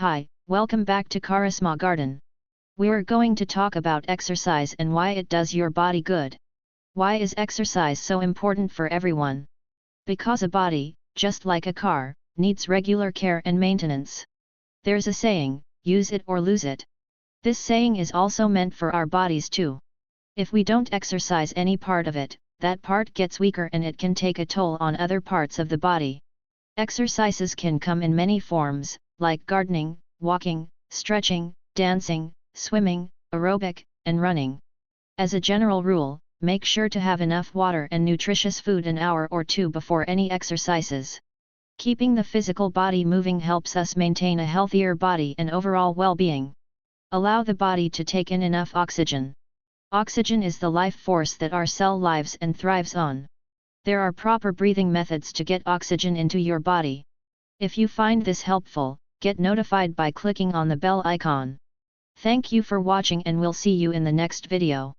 Hi, welcome back to Charisma Garden. We're going to talk about exercise and why it does your body good. Why is exercise so important for everyone? Because a body, just like a car, needs regular care and maintenance. There's a saying, use it or lose it. This saying is also meant for our bodies too. If we don't exercise any part of it, that part gets weaker and it can take a toll on other parts of the body. Exercises can come in many forms, like gardening, walking, stretching, dancing, swimming, aerobic, and running. As a general rule, make sure to have enough water and nutritious food an hour or two before any exercises. Keeping the physical body moving helps us maintain a healthier body and overall well-being. Allow the body to take in enough oxygen. Oxygen is the life force that our cell lives and thrives on. There are proper breathing methods to get oxygen into your body. If you find this helpful, get notified by clicking on the bell icon. Thank you for watching and we'll see you in the next video.